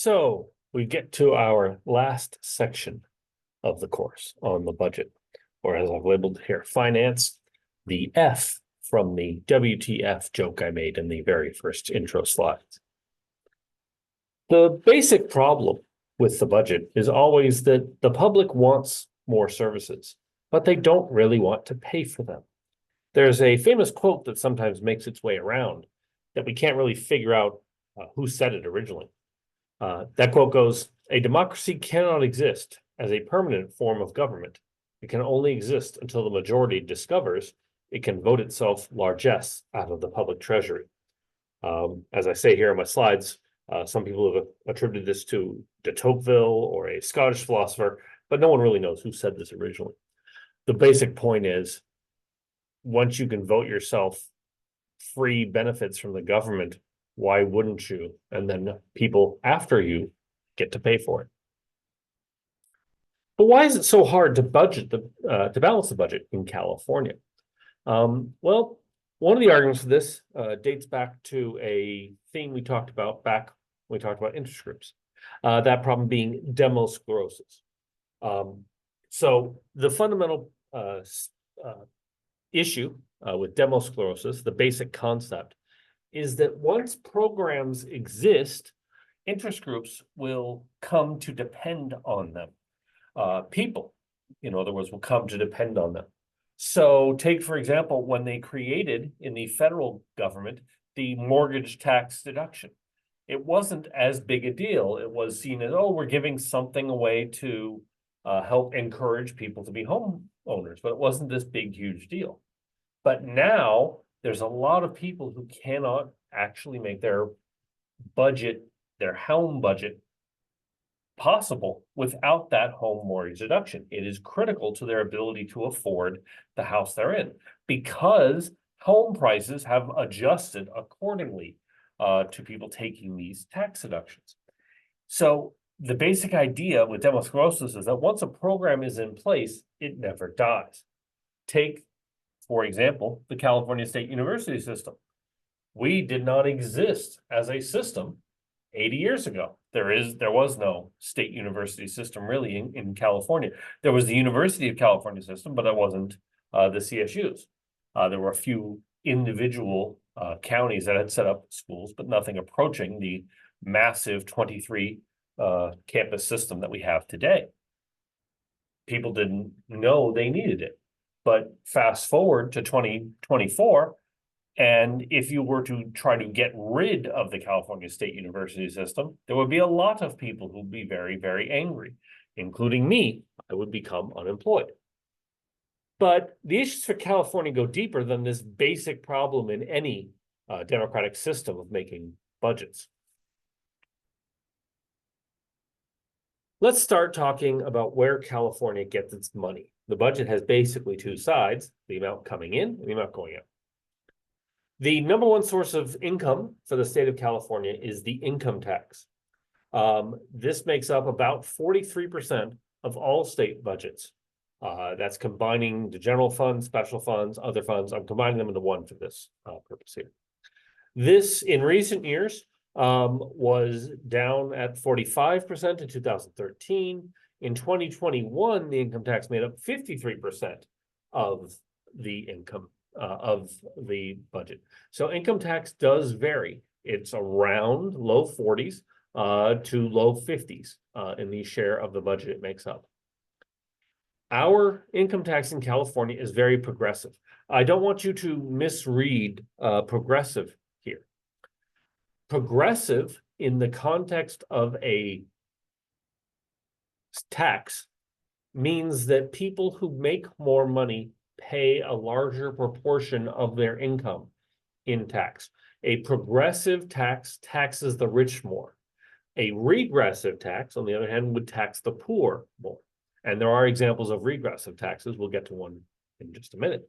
So we get to our last section of the course on the budget, or as I've labeled here, finance, the F from the WTF joke I made in the very first intro slides. The basic problem with the budget is always that the public wants more services, but they don't really want to pay for them. There's a famous quote that sometimes makes its way around that we can't really figure out who said it originally. That quote goes, "A democracy cannot exist as a permanent form of government. It can only exist until the majority discovers it can vote itself largesse out of the public treasury." As I say here on my slides, some people have attributed this to de Tocqueville or a Scottish philosopher, but no one really knows who said this originally. The basic point is, once you can vote yourself free benefits from the government, why wouldn't you? And then people after you get to pay for it. But why is it so hard to balance the budget in California? Well, one of the arguments for this dates back to a theme we talked about back when we talked about interest groups. That problem being demosclerosis. So the fundamental issue with demosclerosis, the basic concept, is that once programs exist, interest groups will come to depend on them. People, in other words, will come to depend on them. So take, for example, when they created in the federal government the mortgage tax deduction. It wasn't as big a deal. It was seen as, oh, we're giving something away to help encourage people to be homeowners, but it wasn't this big, huge deal. But now there's a lot of people who cannot actually make their budget, their home budget, possible without that home mortgage deduction. It is critical to their ability to afford the house they're in because home prices have adjusted accordingly to people taking these tax deductions. So the basic idea with demosclerosis is that once a program is in place, it never dies. Take, for example, the California State University system. We did not exist as a system 80 years ago. There was no state university system really in California. There was the University of California system, but that wasn't the CSUs. There were a few individual counties that had set up schools, but nothing approaching the massive 23 campus system that we have today. People didn't know they needed it. But fast forward to 2024, and if you were to try to get rid of the California State University system, there would be a lot of people who'd be very, very angry, including me. I would become unemployed. But the issues for California go deeper than this basic problem in any democratic system of making budgets. Let's start talking about where California gets its money. The budget has basically two sides, the amount coming in and the amount going out. The number one source of income for the state of California is the income tax. This makes up about 43% of all state budgets. That's combining the general fund, special funds, other funds. I'm combining them into one for this purpose here. This, in recent years, was down at 45% in 2013. In 2021, the income tax made up 53% of the income of the budget. So income tax does vary. It's around low 40s to low 50s in the share of the budget it makes up. Our income tax in California is very progressive. I don't want you to misread progressive here. Progressive in the context of a tax means that people who make more money pay a larger proportion of their income in tax. A progressive tax taxes the rich more. A regressive tax, on the other hand, would tax the poor more. And there are examples of regressive taxes. We'll get to one in just a minute.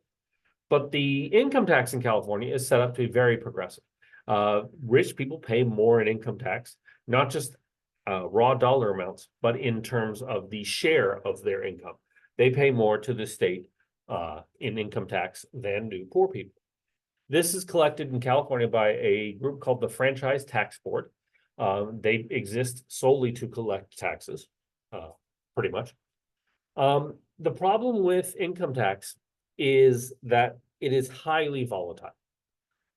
But the income tax in California is set up to be very progressive. Rich people pay more in income tax, not just raw dollar amounts, but in terms of the share of their income. They pay more to the state in income tax than do poor people. This is collected in California by a group called the Franchise Tax Board. They exist solely to collect taxes, pretty much. The problem with income tax is that it is highly volatile.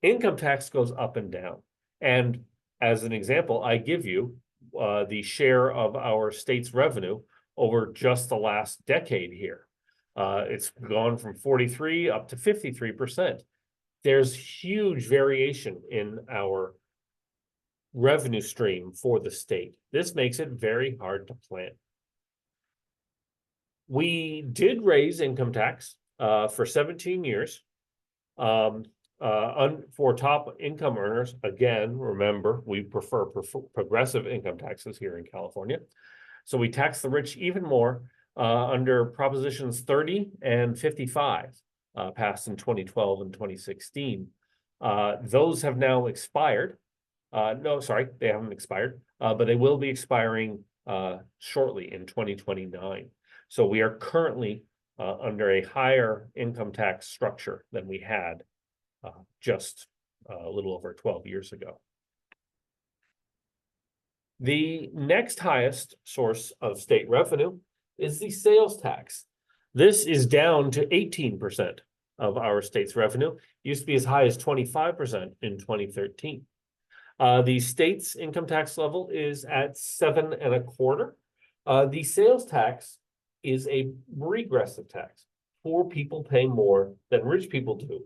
Income tax goes up and down. And as an example, I give you the share of our state's revenue over just the last decade here. It's gone from 43 up to 53%. There's huge variation in our revenue stream for the state. This makes it very hard to plan. We did raise income tax for 17 years. For top income earners, again, remember, we prefer progressive income taxes here in California. So we tax the rich even more under Propositions 30 and 55, passed in 2012 and 2016. Those have now expired. No, sorry, they haven't expired, but they will be expiring shortly in 2029. So we are currently under a higher income tax structure than we had just a little over 12 years ago. The next highest source of state revenue is the sales tax. This is down to 18% of our state's revenue. It used to be as high as 25% in 2013. The state's income tax level is at 7.25%. The sales tax is a regressive tax. Poor people pay more than rich people do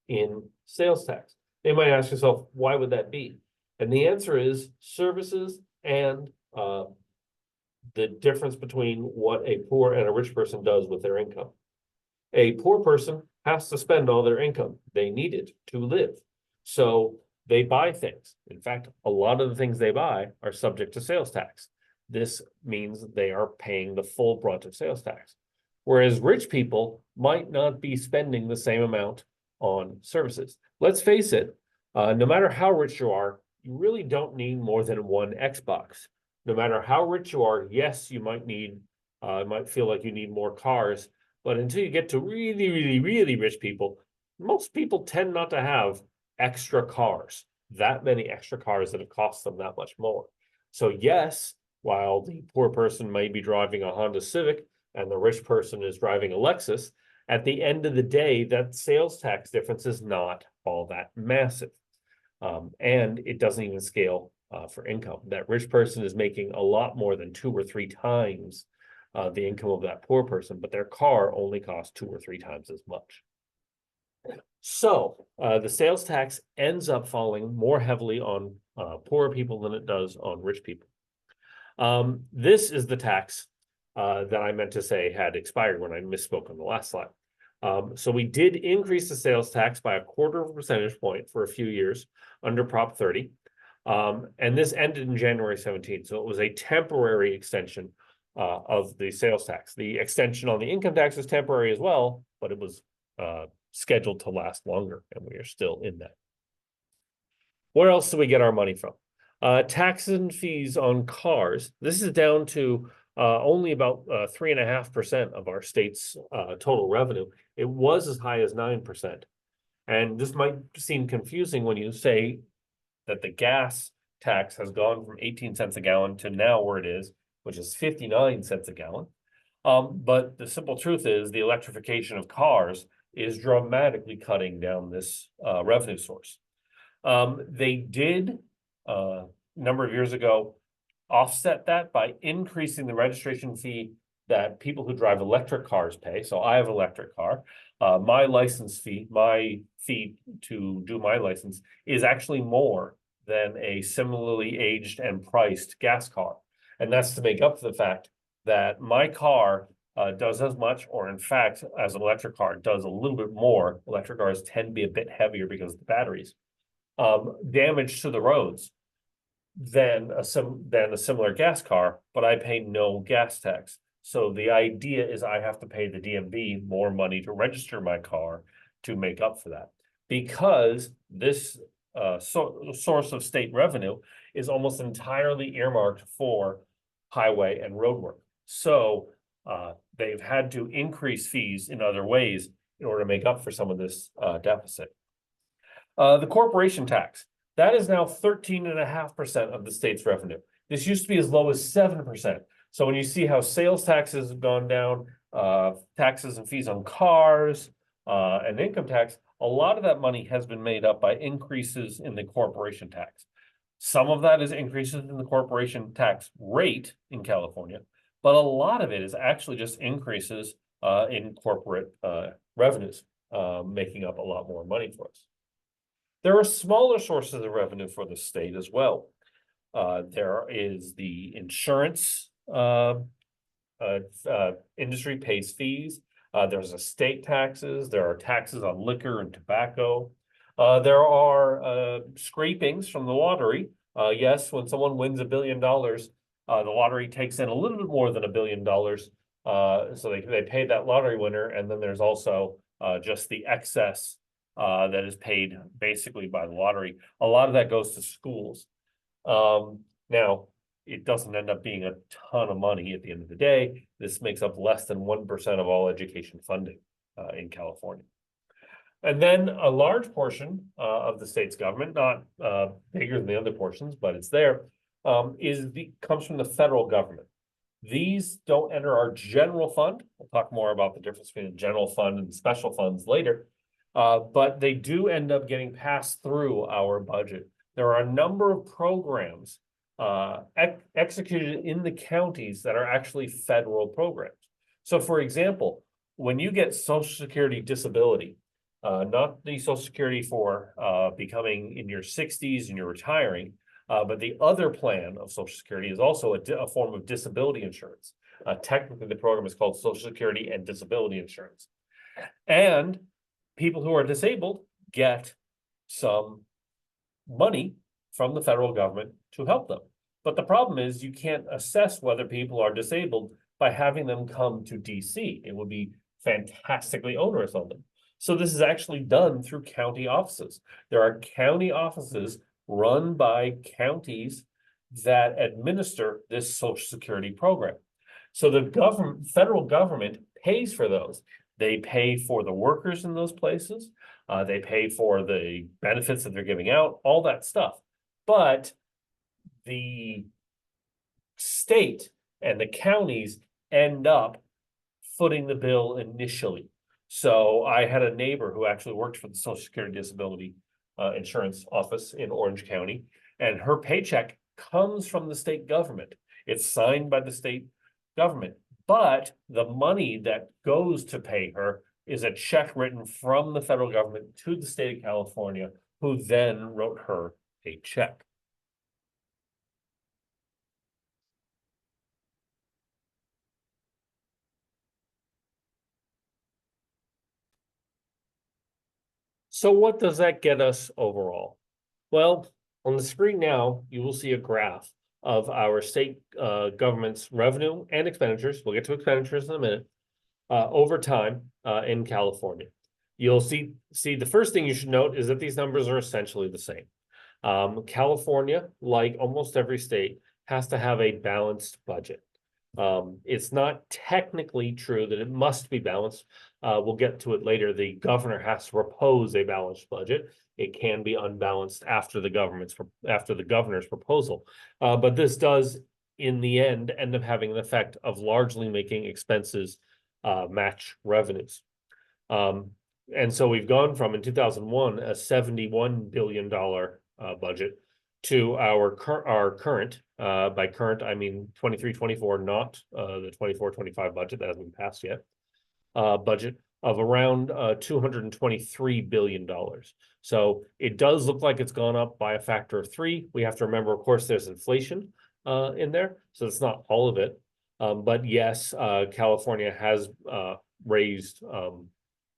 in sales tax. They might ask yourself, why would that be? And the answer is services and the difference between what a poor and a rich person does with their income. A poor person has to spend all their income. They need it to live. So they buy things. In fact, a lot of the things they buy are subject to sales tax. This means they are paying the full brunt of sales tax. Whereas rich people might not be spending the same amount on services. Let's face it, no matter how rich you are, you really don't need more than one Xbox. No matter how rich you are, yes, you might feel like you need more cars, but until you get to really, really, really rich people, most people tend not to have extra cars, that many extra cars that have cost them that much more. So yes, while the poor person may be driving a Honda Civic and the rich person is driving a Lexus, at the end of the day, that sales tax difference is not all that massive. And it doesn't even scale for income. That rich person is making a lot more than 2 or 3 times the income of that poor person, but their car only costs 2 or 3 times as much. So the sales tax ends up falling more heavily on poorer people than it does on rich people. This is the tax that I meant to say had expired when I misspoke on the last slide. So we did increase the sales tax by 1/4 percentage point for a few years under Prop 30. And this ended in January 17. So it was a temporary extension of the sales tax. The extension on the income tax is temporary as well, but it was scheduled to last longer, and we are still in that. Where else do we get our money from? Taxes and fees on cars. This is down to only about 3.5% of our state's total revenue. It was as high as 9%. And this might seem confusing when you say that the gas tax has gone from 18 cents a gallon to now where it is, which is 59 cents a gallon. But the simple truth is the electrification of cars is dramatically cutting down this revenue source. They did, a number of years ago, offset that by increasing the registration fee that people who drive electric cars pay. So I have an electric car. My license fee, my fee to do my license is actually more than a similarly aged and priced gas car. And that's to make up for the fact that my car does as much, or in fact, as an electric car, does a little bit more. Electric cars tend to be a bit heavier because of the batteries. Damage to the roads than a similar gas car, but I pay no gas tax. So the idea is I have to pay the DMV more money to register my car to make up for that. Because this source of state revenue is almost entirely earmarked for highway and road work. So they've had to increase fees in other ways in order to make up for some of this deficit. The corporation tax. That is now 13.5% of the state's revenue. This used to be as low as 7%. So when you see how sales taxes have gone down, taxes and fees on cars, and income tax, a lot of that money has been made up by increases in the corporation tax. Some of that is increases in the corporation tax rate in California, but a lot of it is actually just increases in corporate revenues, making up a lot more money for us. There are smaller sources of revenue for the state as well. There is the insurance industry pays fees. There's estate taxes. There are taxes on liquor and tobacco. There are scrapings from the lottery. Yes, when someone wins $1 billion, the lottery takes in a little bit more than $1 billion. So they pay that lottery winner, and then there's also just the excess that is paid basically by the lottery. A lot of that goes to schools. Now, it doesn't end up being a ton of money at the end of the day. This makes up less than 1% of all education funding in California. And then a large portion of the state's government, not bigger than the other portions, but it's there, comes from the federal government. These don't enter our general fund. We'll talk more about the difference between the general fund and special funds later. But they do end up getting passed through our budget. There are a number of programs executed in the counties that are actually federal programs. So for example, when you get Social Security disability, not the Social Security for becoming in your 60s and you're retiring, but the other plan of Social Security is also a form of disability insurance. Technically, the program is called Social Security and Disability Insurance. And people who are disabled get some money from the federal government to help them. But the problem is you can't assess whether people are disabled by having them come to DC. It would be fantastically onerous on them. So this is actually done through county offices. There are county offices run by counties that administer this Social Security program. So the federal government pays for those. They pay for the workers in those places. They pay for the benefits that they're giving out, all that stuff. But the state and the counties end up footing the bill initially. So I had a neighbor who actually worked for the Social Security Disability Insurance Office in Orange County, and her paycheck comes from the state government. It's signed by the state government, but the money that goes to pay her is a check written from the federal government to the state of California, who then wrote her a check. So what does that get us overall? Well, on the screen now, you will see a graph of our state government's revenue and expenditures. We'll get to expenditures in a minute. Over time in California. You'll see the first thing you should note is that these numbers are essentially the same. California, like almost every state, has to have a balanced budget. It's not technically true that it must be balanced. We'll get to it later. The governor has to propose a balanced budget. It can be unbalanced after the governor's proposal. But this does, in the end up having an effect of largely making expenses match revenues. And so we've gone from, in 2001, a $71 billion budget to our current, by current, I mean 23-24, not the 24-25 budget that hasn't been passed yet, budget of around $223 billion. So it does look like it's gone up by a factor of 3. We have to remember, of course, there's inflation in there, so it's not all of it. But yes, California has raised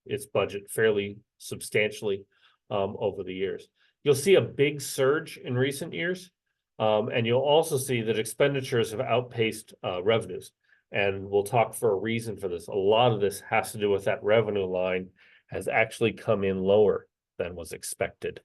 its budget fairly substantially over the years. You'll see a big surge in recent years, and you'll also see that expenditures have outpaced revenues. And we'll talk for a reason for this. A lot of this has to do with that revenue line has actually come in lower than was expected.